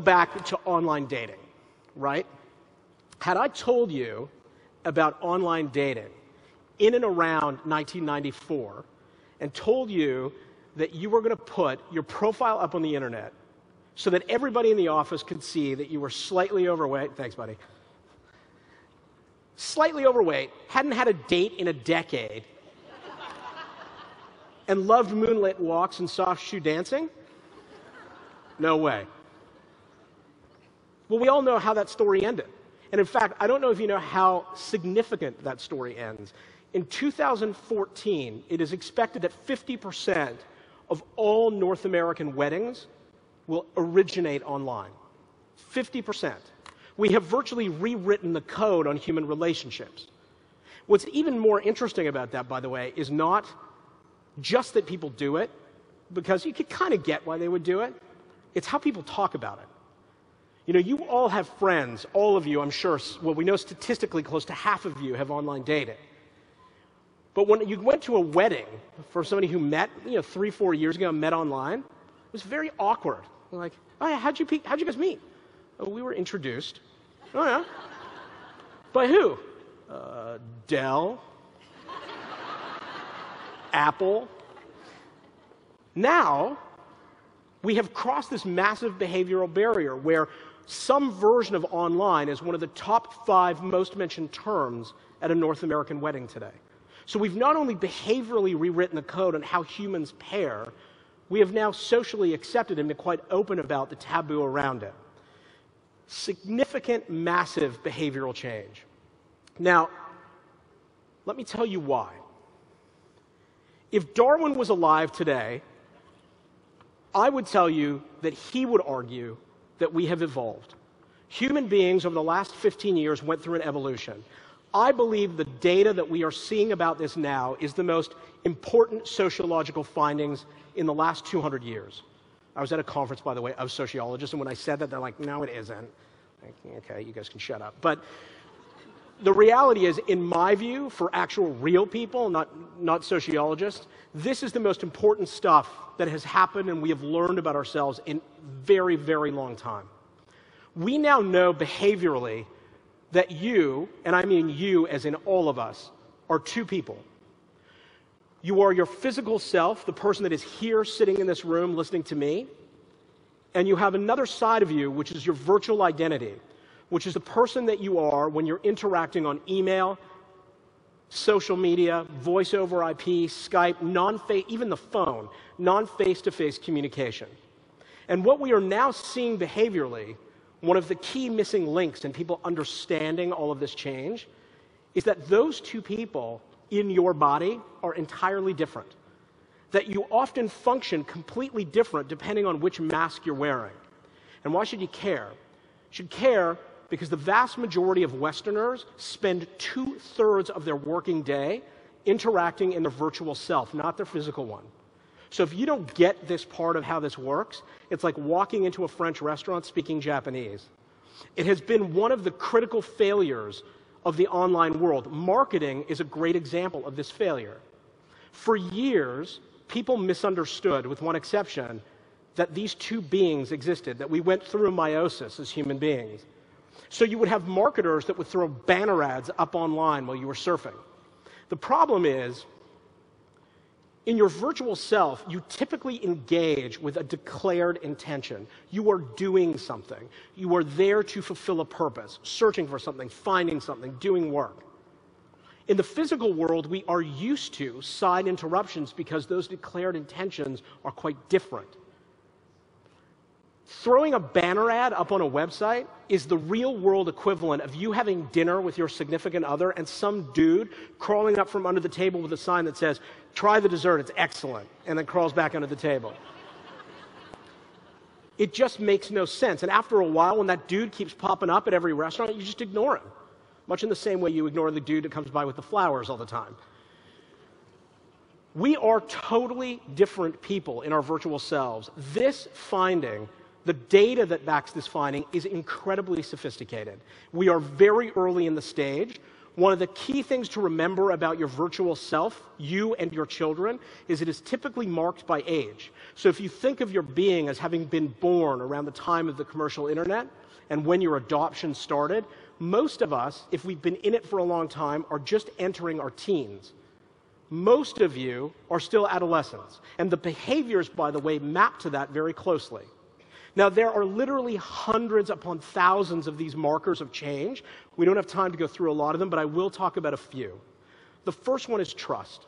back to online dating, right? Had I told you about online dating in and around 1994 and told you that you were going to put your profile up on the internet so that everybody in the office could see that you were slightly overweight, thanks buddy, slightly overweight, hadn't had a date in a decade, and loved moonlit walks and soft shoe dancing? No way. Well, we all know how that story ended. And in fact, I don't know if you know how significant that story ends. In 2014, it is expected that 50% of all North American weddings will originate online. 50%. We have virtually rewritten the code on human relationships. What's even more interesting about that, by the way, is not just that people do it, because you could kind of get why they would do it. It's how people talk about it. You know, you all have friends, all of you, I'm sure, well, we know statistically close to half of you have online dating. But when you went to a wedding for somebody who met, 3-4 years ago, met online, it was very awkward. Like, oh yeah, how'd you guys meet? Oh, we were introduced. Oh yeah? By who? Dell. Apple. Now, we have crossed this massive behavioral barrier where some version of online is one of the top 5 most mentioned terms at a North American wedding today. So we've not only behaviorally rewritten the code on how humans pair, we have now socially accepted and been quite open about the taboo around it. Significant, massive behavioral change. Now, let me tell you why. If Darwin was alive today, I would tell you that he would argue that we have evolved. Human beings over the last 15 years went through an evolution. I believe the data that we are seeing about this now is the most important sociological findings in the last 200 years. I was at a conference, by the way, of sociologists, and when I said that, they're like, no, it isn't. Like, okay, you guys can shut up. But the reality is, in my view, for actual real people, not sociologists, this is the most important stuff that has happened and we have learned about ourselves in very, very long time. We now know behaviorally that you, and I mean you as in all of us, are 2 people. You are your physical self, the person that is here sitting in this room listening to me, and you have another side of you, which is your virtual identity, which is the person that you are when you're interacting on email, social media, voice over IP, Skype, even the phone, non-face-to-face communication. And what we are now seeing behaviorally, one of the key missing links in people understanding all of this change, is that those 2 people in your body are entirely different. That you often function completely different depending on which mask you're wearing. And why should you care? You should care because the vast majority of Westerners spend 2/3 of their working day interacting in their virtual self, not their physical one. So if you don't get this part of how this works, it's like walking into a French restaurant speaking Japanese. It has been one of the critical failures of the online world. Marketing is a great example of this failure. For years, people misunderstood, with one exception, that these 2 beings existed, that we went through meiosis as human beings. So you would have marketers that would throw banner ads up online while you were surfing. The problem is, in your virtual self, you typically engage with a declared intention. You are doing something. You are there to fulfill a purpose, searching for something, finding something, doing work. In the physical world, we are used to side interruptions because those declared intentions are quite different. Throwing a banner ad up on a website is the real-world equivalent of you having dinner with your significant other and some dude crawling up from under the table with a sign that says, "Try the dessert, it's excellent," and then crawls back under the table. It just makes no sense. And after a while, when that dude keeps popping up at every restaurant, you just ignore him. Much in the same way you ignore the dude that comes by with the flowers all the time. We are totally different people in our virtual selves. This finding, the data that backs this finding, is incredibly sophisticated. We are very early in the stage. one of the key things to remember about your virtual self, you and your children, is it is typically marked by age. So if you think of your being as having been born around the time of the commercial internet and when your adoption started, most of us, if we've been in it for a long time, are just entering our teens. Most of you are still adolescents. And the behaviors, by the way, map to that very closely. Now, there are literally hundreds upon thousands of these markers of change. We don't have time to go through a lot of them, but I will talk about a few. The first one is trust.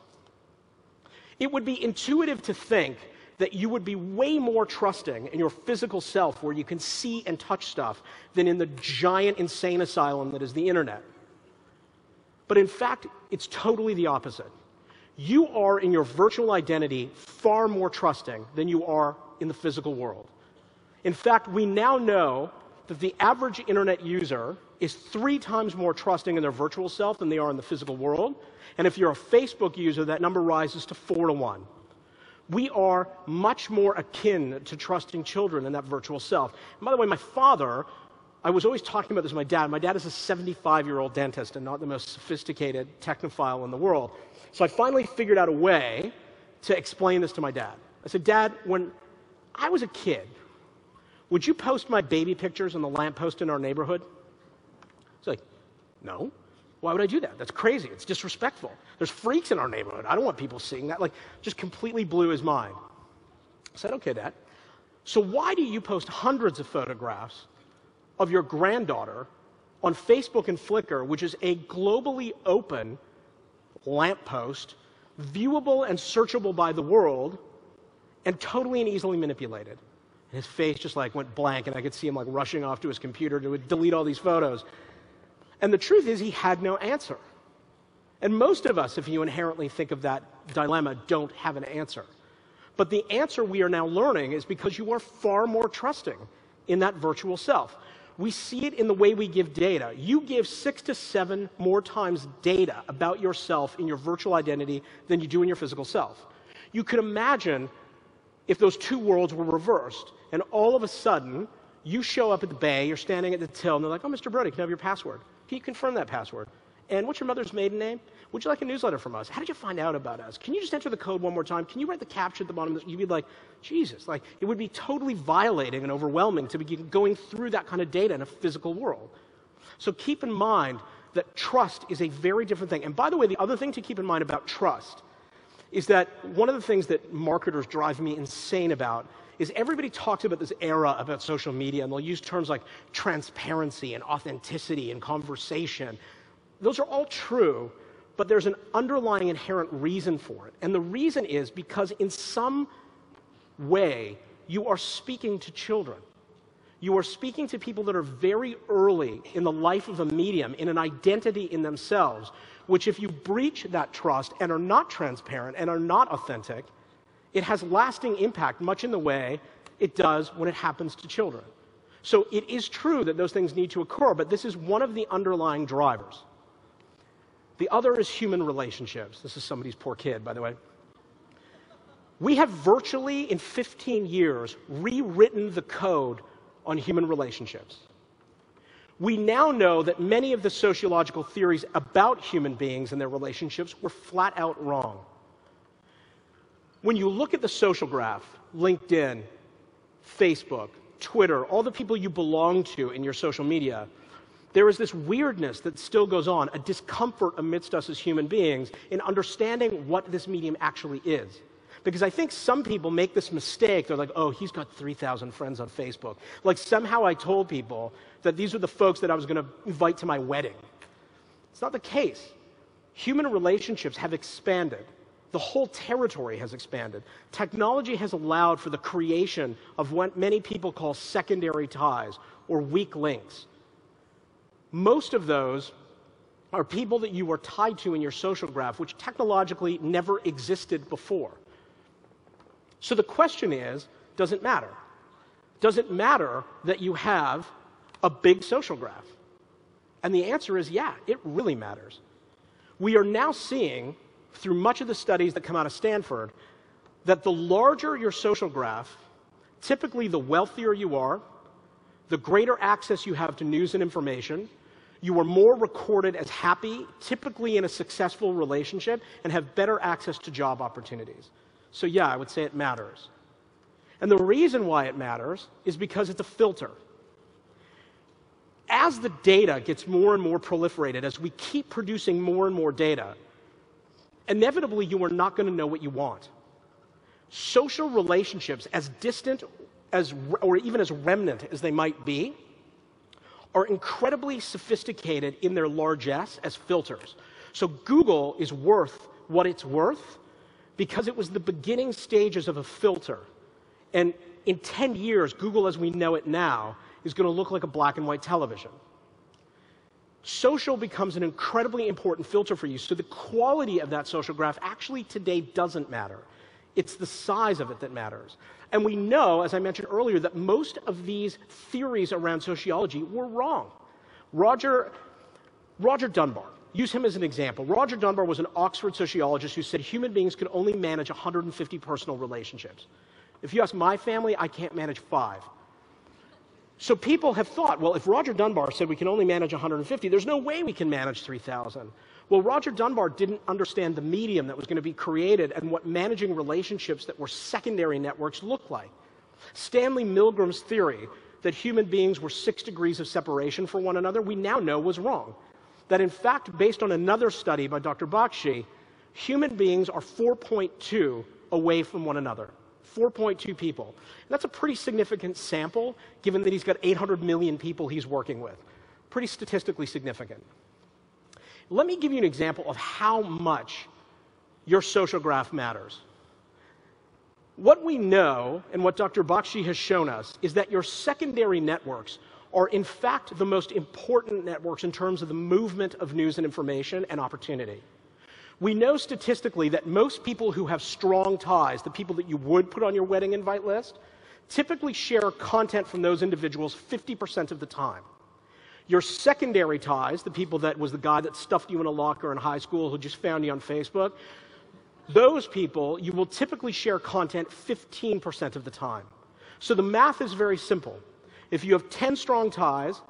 It would be intuitive to think that you would be way more trusting in your physical self where you can see and touch stuff than in the giant insane asylum that is the internet. But in fact, it's totally the opposite. You are in your virtual identity far more trusting than you are in the physical world. In fact, we now know that the average internet user is 3 times more trusting in their virtual self than they are in the physical world. And if you're a Facebook user, that number rises to 4 to 1. We are much more akin to trusting children in that virtual self. And by the way, my father, I was always talking about this with my dad. My dad is a 75-year-old dentist and not the most sophisticated technophile in the world. So I finally figured out a way to explain this to my dad. I said, Dad, when I was a kid, would you post my baby pictures on the lamppost in our neighborhood? He's like, no. Why would I do that? That's crazy. It's disrespectful. There's freaks in our neighborhood. I don't want people seeing that. Like, just completely blew his mind. I said, okay, Dad. So why do you post hundreds of photographs of your granddaughter on Facebook and Flickr, which is a globally open lamppost, viewable and searchable by the world, and totally and easily manipulated? And his face just like went blank, and I could see him like rushing off to his computer to delete all these photos. And the truth is, he had no answer. And most of us, if you inherently think of that dilemma, don't have an answer. But the answer we are now learning is because you are far more trusting in that virtual self. We see it in the way we give data. You give 6 to 7 more times data about yourself in your virtual identity than you do in your physical self. You could imagine if those 2 worlds were reversed, and all of a sudden, you show up at the bay, you're standing at the till, and they're like, oh, Mr. Brody, can I have your password? Can you confirm that password? And what's your mother's maiden name? Would you like a newsletter from us? How did you find out about us? Can you just enter the code one more time? Can you write the caption at the bottom? You'd be like, Jesus, like, it would be totally violating and overwhelming to be going through that kind of data in a physical world. So keep in mind that trust is a very different thing. And by the way, the other thing to keep in mind about trust is that one of the things that marketers drive me insane about is everybody talks about this era about social media, and they'll use terms like transparency and authenticity and conversation. Those are all true, but there's an underlying inherent reason for it. And the reason is because in some way, you are speaking to children. You are speaking to people that are very early in the life of a medium, in an identity in themselves, which if you breach that trust and are not transparent and are not authentic, it has lasting impact, much in the way it does when it happens to children. So it is true that those things need to occur, but this is one of the underlying drivers. The other is human relationships. This is somebody's poor kid, by the way. We have virtually, in 15 years, rewritten the code on human relationships. We now know that many of the sociological theories about human beings and their relationships were flat out wrong. When you look at the social graph, LinkedIn, Facebook, Twitter, all the people you belong to in your social media, there is this weirdness that still goes on, a discomfort amidst us as human beings in understanding what this medium actually is. Because I think some people make this mistake. They're like, oh, he's got 3,000 friends on Facebook. Like somehow I told people that these are the folks that I was going to invite to my wedding. It's not the case. Human relationships have expanded. The whole territory has expanded. Technology has allowed for the creation of what many people call secondary ties or weak links. Most of those are people that you are tied to in your social graph, which technologically never existed before. So the question is, does it matter? Does it matter that you have a big social graph? And the answer is, yeah, it really matters. We are now seeing, through much of the studies that come out of Stanford, that the larger your social graph, typically the wealthier you are, the greater access you have to news and information, You are more recorded as happy, typically in a successful relationship, and have better access to job opportunities. So yeah, I would say it matters. And the reason why it matters is because it's a filter. As the data gets more and more proliferated, as we keep producing more and more data, inevitably you are not going to know what you want. Social relationships, as distant as, or even as remnant as they might be, are incredibly sophisticated in their largesse as filters. So Google is worth what it's worth because it was the beginning stages of a filter. And in 10 years, Google as we know it now is going to look like a black and white television. Social becomes an incredibly important filter for you, so the quality of that social graph actually today doesn't matter. It's the size of it that matters. And we know, as I mentioned earlier, that most of these theories around sociology were wrong. Roger Dunbar, use him as an example. Roger Dunbar was an Oxford sociologist who said human beings could only manage 150 personal relationships. If you ask my family, I can't manage 5. So people have thought, well, if Roger Dunbar said we can only manage 150, there's no way we can manage 3,000. Well, Roger Dunbar didn't understand the medium that was going to be created and what managing relationships that were secondary networks looked like. Stanley Milgram's theory that human beings were 6 degrees of separation from one another, we now know was wrong. That in fact, based on another study by Dr. Bakshi, human beings are 4.2 away from one another. 4.2 people. And that's a pretty significant sample, given that he's got 800 million people he's working with. Pretty statistically significant. Let me give you an example of how much your social graph matters. What we know, and what Dr. Bakshi has shown us, is that your secondary networks are in fact the most important networks in terms of the movement of news and information and opportunity. We know statistically that most people who have strong ties, the people that you would put on your wedding invite list, typically share content from those individuals 50% of the time. Your secondary ties, the people that was the guy that stuffed you in a locker in high school who just found you on Facebook, those people, you will typically share content 15% of the time. So the math is very simple. If you have 10 strong ties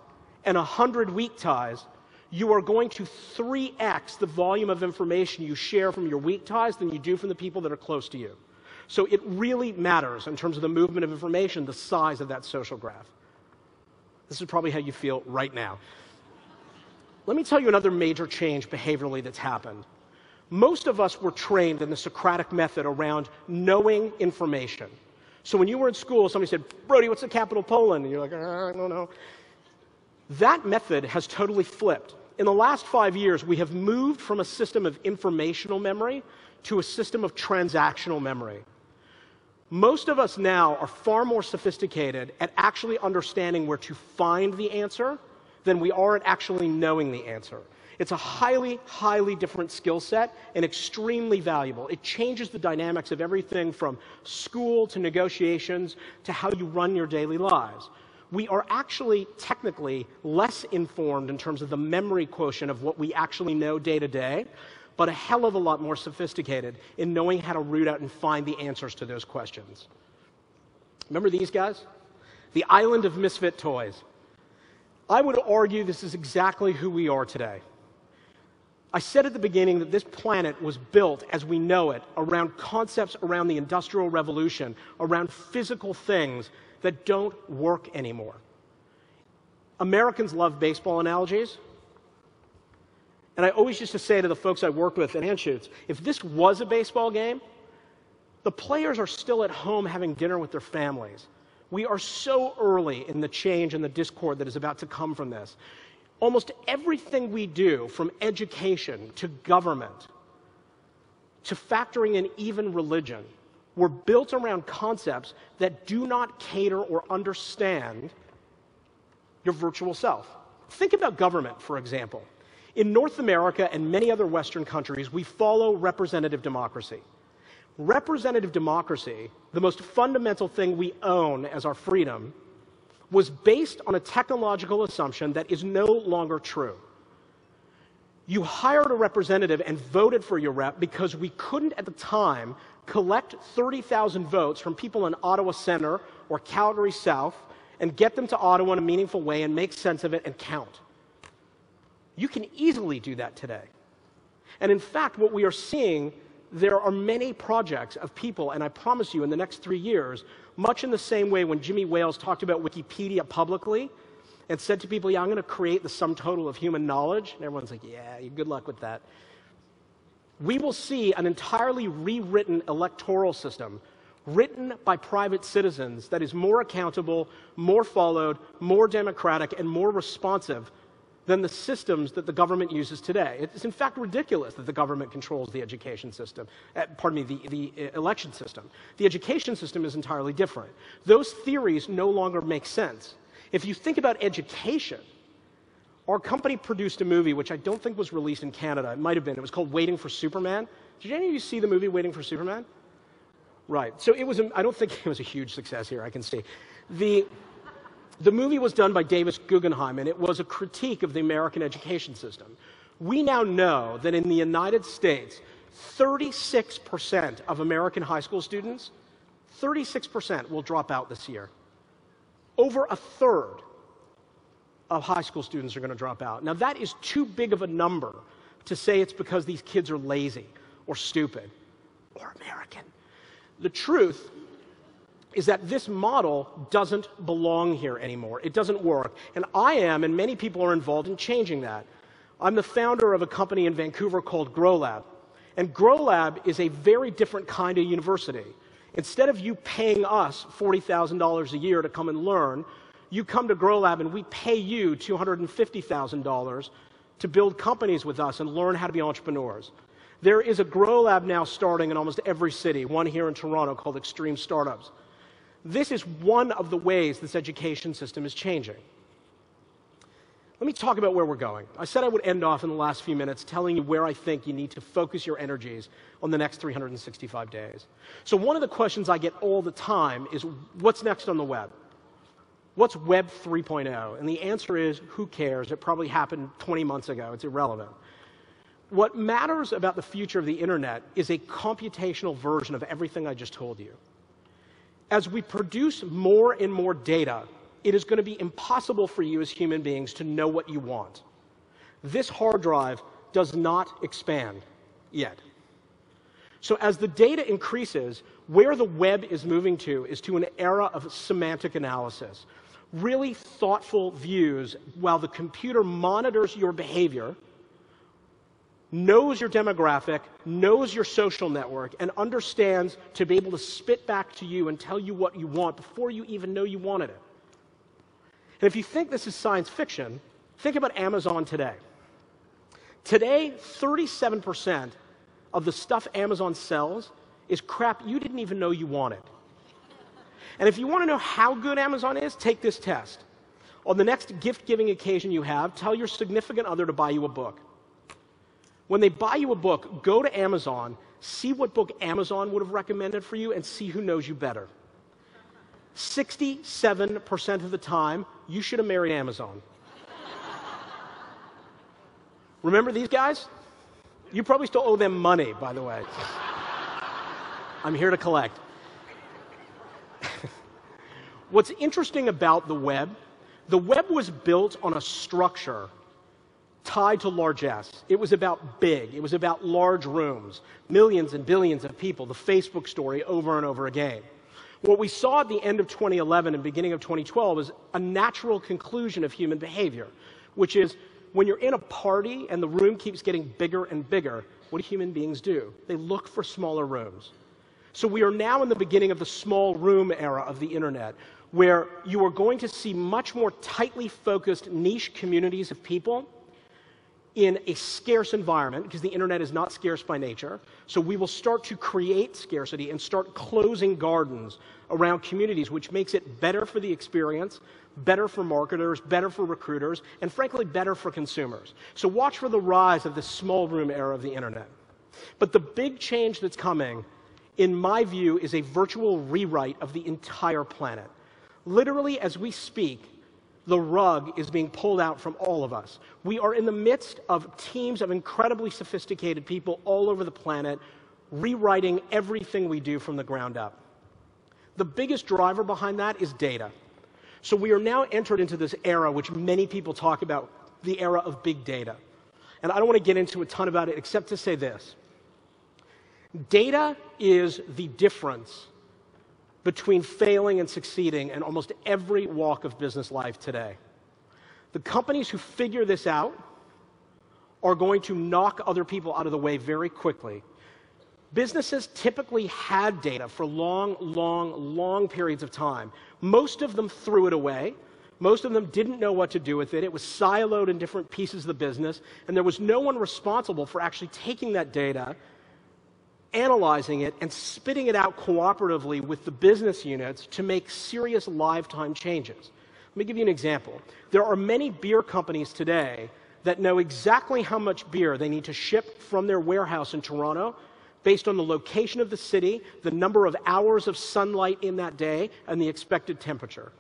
and 100 weak ties, you are going to 3x the volume of information you share from your weak ties than you do from the people that are close to you. So it really matters in terms of the movement of information, the size of that social graph. This is probably how you feel right now. Let me tell you another major change behaviorally that's happened. Most of us were trained in the Socratic method around knowing information. So when you were in school, somebody said, Brody, what's the capital of Poland? And you're like, I don't know. That method has totally flipped. In the last 5 years, we have moved from a system of informational memory to a system of transactional memory. Most of us now are far more sophisticated at actually understanding where to find the answer than we are at actually knowing the answer. It's a highly, highly different skill set and extremely valuable. It changes the dynamics of everything from school to negotiations to how you run your daily lives. We are actually technically less informed in terms of the memory quotient of what we actually know day to day, but a hell of a lot more sophisticated in knowing how to root out and find the answers to those questions. Remember these guys? The island of misfit toys. I would argue this is exactly who we are today. I said at the beginning that this planet was built as we know it around concepts around the Industrial Revolution, around physical things that don't work anymore. Americans love baseball analogies. And I always used to say to the folks I worked with at Anschutz, if this was a baseball game, the players are still at home having dinner with their families. We are so early in the change and the discord that is about to come from this. Almost everything we do, from education to government to factoring in even religion, were built around concepts that do not cater or understand your virtual self. Think about government, for example. In North America and many other Western countries, we follow representative democracy. Representative democracy, the most fundamental thing we own as our freedom, was based on a technological assumption that is no longer true. You hired a representative and voted for your rep because we couldn't at the time collect 30,000 votes from people in Ottawa Centre or Calgary South and get them to Ottawa in a meaningful way and make sense of it and count. You can easily do that today. And in fact, what we are seeing, there are many projects of people, and I promise you in the next 3 years, much in the same way when Jimmy Wales talked about Wikipedia publicly and said to people, yeah, I'm going to create the sum total of human knowledge, and everyone's like, yeah, good luck with that. We will see an entirely rewritten electoral system written by private citizens that is more accountable, more followed, more democratic, and more responsive than the systems that the government uses today. It's in fact ridiculous that the government controls the education system, the election system. The education system is entirely different. Those theories no longer make sense. If you think about education, our company produced a movie which I don't think was released in Canada. It might have been. It was called Waiting for Superman. Did any of you see the movie Waiting for Superman? Right. So it was, I don't think it was a huge success here, I can see. The movie was done by Davis Guggenheim, and it was a critique of the American education system. We now know that in the United States, 36% of American high school students, 36% will drop out this year. Over a third of high school students are going to drop out. Now, that is too big of a number to say it's because these kids are lazy or stupid or American. The truth is that this model doesn't belong here anymore. It doesn't work. And I am, and many people are involved in changing that. I'm the founder of a company in Vancouver called GrowLab. And GrowLab is a very different kind of university. Instead of you paying us $40,000 a year to come and learn, you come to GrowLab and we pay you $250,000 to build companies with us and learn how to be entrepreneurs. There is a GrowLab now starting in almost every city, one here in Toronto called Extreme Startups. This is one of the ways this education system is changing. Let me talk about where we're going. I said I would end off in the last few minutes telling you where I think you need to focus your energies on the next 365 days. So one of the questions I get all the time is, what's next on the web? What's Web 3.0? And the answer is, who cares? It probably happened 20 months ago. It's irrelevant. What matters about the future of the internet is a computational version of everything I just told you. As we produce more and more data, it is going to be impossible for you as human beings to know what you want. This hard drive does not expand yet. So as the data increases, where the web is moving to is to an era of semantic analysis. Really thoughtful views while the computer monitors your behavior, knows your demographic, knows your social network, and understands to be able to spit back to you and tell you what you want before you even know you wanted it. And if you think this is science fiction, think about Amazon today. Today, 37% of the stuff Amazon sells is crap you didn't even know you wanted. And if you want to know how good Amazon is, take this test. On the next gift-giving occasion you have, tell your significant other to buy you a book. When they buy you a book, go to Amazon, see what book Amazon would have recommended for you, and see who knows you better. 67% of the time, you should have married Amazon. Remember these guys? You probably still owe them money, by the way. I'm here to collect. What's interesting about the web was built on a structure tied to largesse. It was about big. It was about large rooms, millions and billions of people, the Facebook story over and over again. What we saw at the end of 2011 and beginning of 2012 is a natural conclusion of human behavior, which is when you're in a party and the room keeps getting bigger and bigger, what do human beings do? They look for smaller rooms. So we are now in the beginning of the small room era of the internet, where you are going to see much more tightly focused niche communities of people in a scarce environment, because the internet is not scarce by nature. So we will start to create scarcity and start closing gardens around communities, which makes it better for the experience, better for marketers, better for recruiters, and frankly, better for consumers. So watch for the rise of the small room era of the internet. But the big change that's coming, in my view, is a virtual rewrite of the entire planet. Literally, as we speak, the rug is being pulled out from all of us. We are in the midst of teams of incredibly sophisticated people all over the planet rewriting everything we do from the ground up. The biggest driver behind that is data. So we are now entered into this era which many people talk about the era of big data. And I don't want to get into a ton about it except to say this. Data is the difference between failing and succeeding in almost every walk of business life today. The companies who figure this out are going to knock other people out of the way very quickly. Businesses typically had data for long periods of time. Most of them threw it away. Most of them didn't know what to do with it. It was siloed in different pieces of the business, and there was no one responsible for actually taking that data, analyzing it, and spitting it out cooperatively with the business units to make serious lifetime changes. Let me give you an example. There are many beer companies today that know exactly how much beer they need to ship from their warehouse in Toronto based on the location of the city, the number of hours of sunlight in that day, and the expected temperature.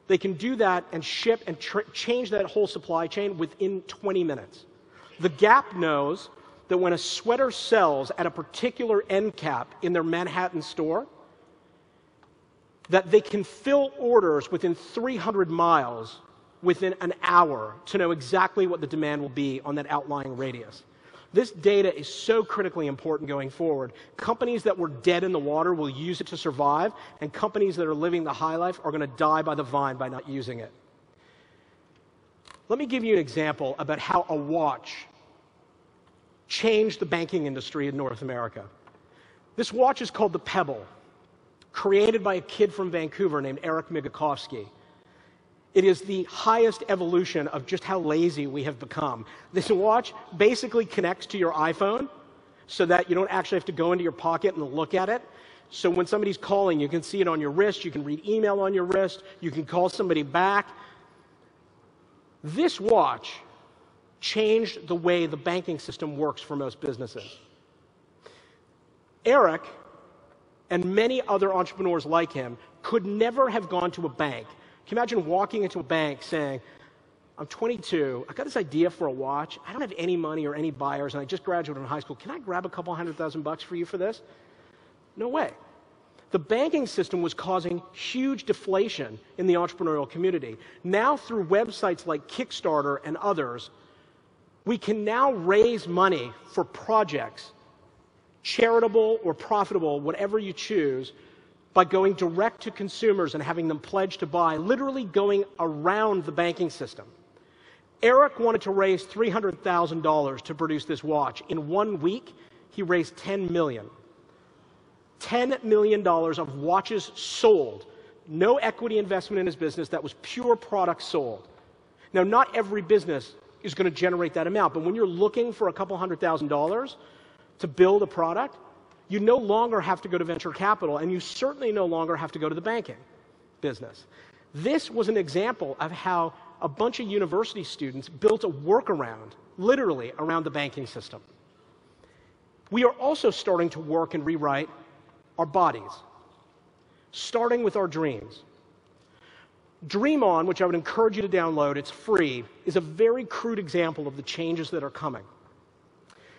They can do that and ship and change that whole supply chain within 20 minutes. The Gap knows that when a sweater sells at a particular end cap in their Manhattan store, that they can fill orders within 300 miles within an hour to know exactly what the demand will be on that outlying radius. This data is so critically important going forward. Companies that were dead in the water will use it to survive, and companies that are living the high life are going to die by the vine by not using it. Let me give you an example about how a watch changed the banking industry in North America. This watch is called the Pebble, created by a kid from Vancouver named Eric Migakovsky. It is the highest evolution of just how lazy we have become. This watch basically connects to your iPhone so that you don't actually have to go into your pocket and look at it. So when somebody's calling, you can see it on your wrist, you can read email on your wrist, you can call somebody back. This watch changed the way the banking system works for most businesses. Eric and many other entrepreneurs like him could never have gone to a bank. Can you imagine walking into a bank saying, I'm 22, I got this idea for a watch, I don't have any money or any buyers, and I just graduated from high school, can I grab a couple $100,000 for you for this? No way. The banking system was causing huge deflation in the entrepreneurial community. Now through websites like Kickstarter and others, we can now raise money for projects, charitable or profitable, whatever you choose, by going direct to consumers and having them pledge to buy, literally going around the banking system. Eric wanted to raise $300,000 to produce this watch. In 1 week, he raised $10 million. $10 million of watches sold. No equity investment in his business. That was pure product sold. Now, not every business is going to generate that amount, but when you're looking for a couple $100,000 to build a product, you no longer have to go to venture capital, and you certainly no longer have to go to the banking business. This was an example of how a bunch of university students built a workaround, literally, around the banking system. We are also starting to work and rewrite our bodies, starting with our dreams. Dream On, which I would encourage you to download, it's free, is a very crude example of the changes that are coming.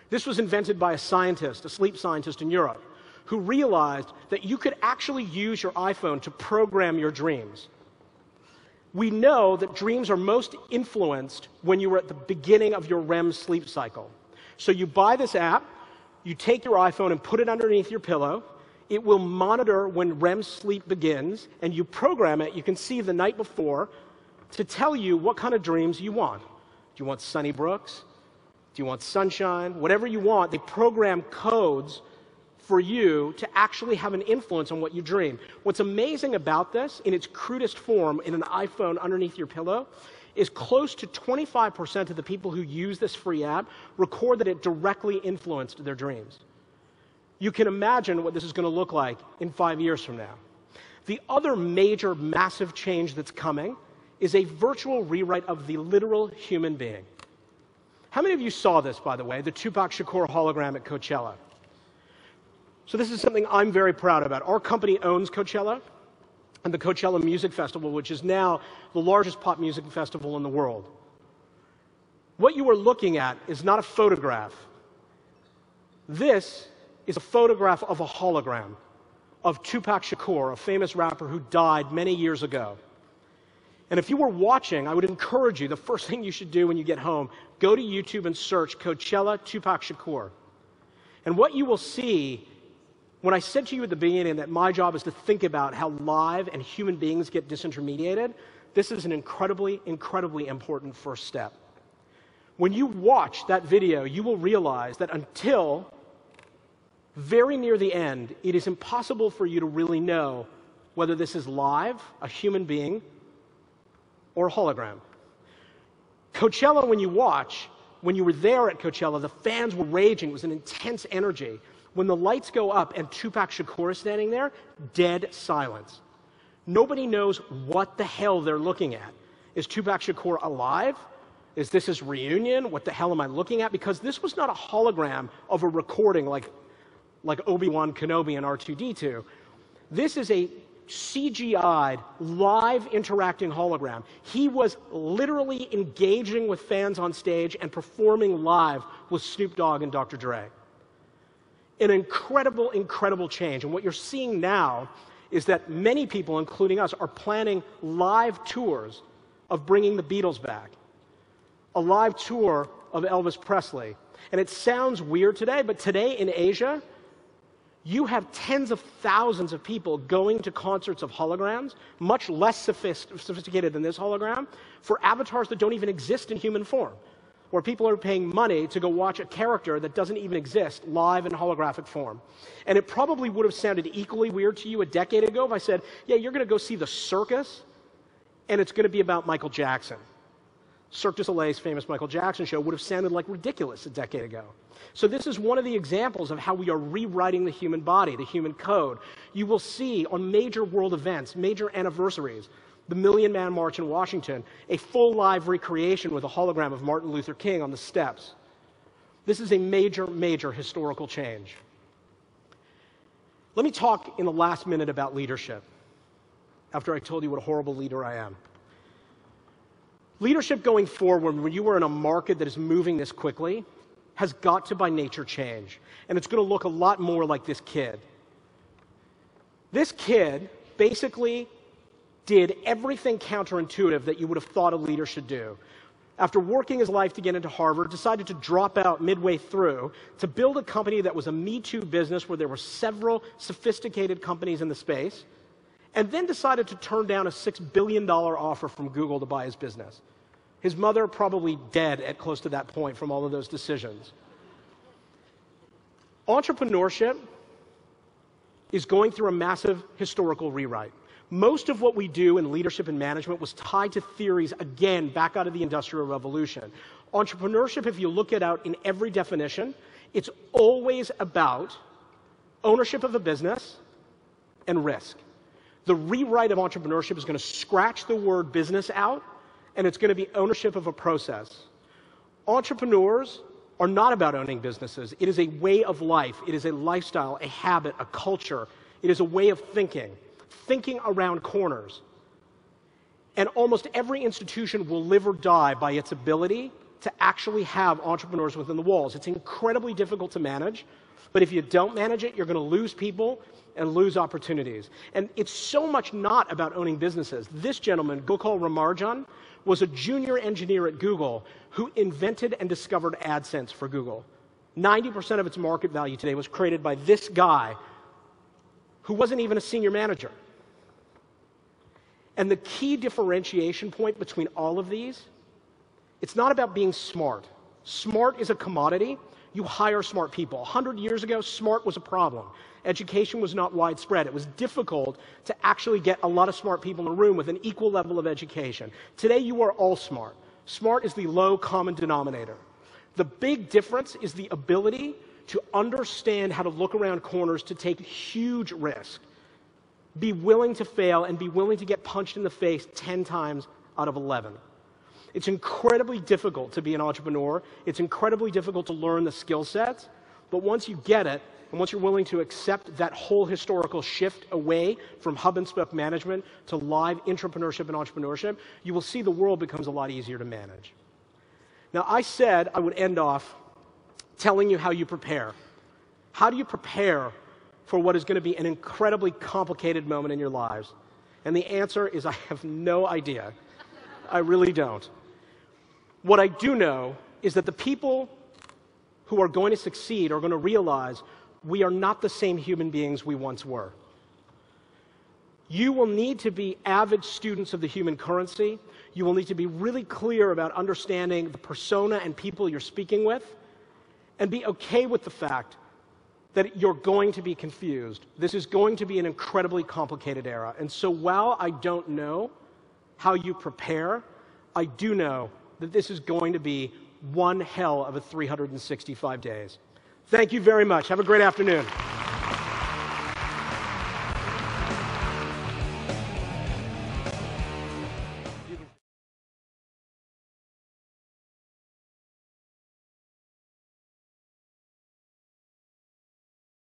This was invented by a scientist, a sleep scientist in Europe, who realized that you could actually use your iPhone to program your dreams. We know that dreams are most influenced when you are at the beginning of your REM sleep cycle. So you buy this app, you take your iPhone and put it underneath your pillow, it will monitor when REM sleep begins, and you program it, you can see the night before, to tell you what kind of dreams you want. Do you want sunny brooks? Do you want sunshine? Whatever you want, they program codes for you to actually have an influence on what you dream. What's amazing about this, in its crudest form, in an iPhone underneath your pillow, is close to 25% of the people who use this free app record that it directly influenced their dreams. You can imagine what this is going to look like in 5 years from now. The other major, massive change that's coming is a virtual rewrite of the literal human being. How many of you saw this, by the way, the Tupac Shakur hologram at Coachella? So this is something I'm very proud about. Our company owns Coachella and the Coachella Music Festival, which is now the largest pop music festival in the world. What you are looking at is not a photograph. This is a photograph of a hologram of Tupac Shakur, a famous rapper who died many years ago. And if you were watching, I would encourage you, the first thing you should do when you get home, go to YouTube and search Coachella Tupac Shakur. And what you will see, when I said to you at the beginning that my job is to think about how live and human beings get disintermediated, this is an incredibly, incredibly important first step. When you watch that video, you will realize that until very near the end, it is impossible for you to really know whether this is live, a human being, or a hologram. Coachella, when you watch, when you were there at Coachella, the fans were raging. It was an intense energy. When the lights go up and Tupac Shakur is standing there, dead silence. Nobody knows what the hell they're looking at. Is Tupac Shakur alive? Is this his reunion? What the hell am I looking at? Because this was not a hologram of a recording like Obi-Wan Kenobi and R2-D2. This is a CGI'd, live interacting hologram. He was literally engaging with fans on stage and performing live with Snoop Dogg and Dr. Dre. An incredible, incredible change. And what you're seeing now is that many people, including us, are planning live tours of bringing the Beatles back. A live tour of Elvis Presley. And it sounds weird today, but today in Asia, you have tens of thousands of people going to concerts of holograms, much less sophisticated than this hologram, for avatars that don't even exist in human form, where people are paying money to go watch a character that doesn't even exist live in holographic form. And it probably would have sounded equally weird to you a decade ago if I said, yeah, you're going to go see the circus, and it's going to be about Michael Jackson. Cirque du Soleil's famous Michael Jackson show would have sounded like ridiculous a decade ago. So this is one of the examples of how we are rewriting the human body, the human code. You will see on major world events, major anniversaries, the Million Man March in Washington, a full live recreation with a hologram of Martin Luther King on the steps. This is a major, major historical change. Let me talk in the last minute about leadership, after I told you what a horrible leader I am. Leadership going forward, when you are in a market that is moving this quickly, has got to by nature change. And it's going to look a lot more like this kid. This kid basically did everything counterintuitive that you would have thought a leader should do. After working his life to get into Harvard, decided to drop out midway through to build a company that was a Me Too business where there were several sophisticated companies in the space, and then decided to turn down a $6 billion offer from Google to buy his business. His mother probably dead at close to that point from all of those decisions. Entrepreneurship is going through a massive historical rewrite. Most of what we do in leadership and management was tied to theories, again, back out of the Industrial Revolution. Entrepreneurship, if you look it out in every definition, it's always about ownership of a business and risk. The rewrite of entrepreneurship is going to scratch the word business out, and it's going to be ownership of a process. Entrepreneurs are not about owning businesses. It is a way of life. It is a lifestyle, a habit, a culture. It is a way of thinking around corners. And almost every institution will live or die by its ability to actually have entrepreneurs within the walls. It's incredibly difficult to manage, but if you don't manage it, you're going to lose people and lose opportunities. And it's so much not about owning businesses. This gentleman, Gokul Ramarjan, was a junior engineer at Google who invented and discovered AdSense for Google. 90% of its market value today was created by this guy who wasn't even a senior manager. And the key differentiation point between all of these, it's not about being smart. Smart is a commodity. You hire smart people. 100 years ago, smart was a problem. Education was not widespread. It was difficult to actually get a lot of smart people in a room with an equal level of education. Today, you are all smart. Smart is the low common denominator. The big difference is the ability to understand how to look around corners to take huge risks, be willing to fail, and be willing to get punched in the face 10 times out of 11. It's incredibly difficult to be an entrepreneur. It's incredibly difficult to learn the skill sets, but once you get it, and once you're willing to accept that whole historical shift away from hub-and-spoke management to live entrepreneurship and entrepreneurship, you will see the world becomes a lot easier to manage. Now, I said I would end off telling you how you prepare. How do you prepare for what is going to be an incredibly complicated moment in your lives? And the answer is I have no idea. I really don't. What I do know is that the people who are going to succeed are going to realize we are not the same human beings we once were. You will need to be avid students of the human currency. You will need to be really clear about understanding the persona and people you're speaking with, and be okay with the fact that you're going to be confused. This is going to be an incredibly complicated era. And so while I don't know how you prepare, I do know that this is going to be one hell of a 365 days. Thank you very much. Have a great afternoon.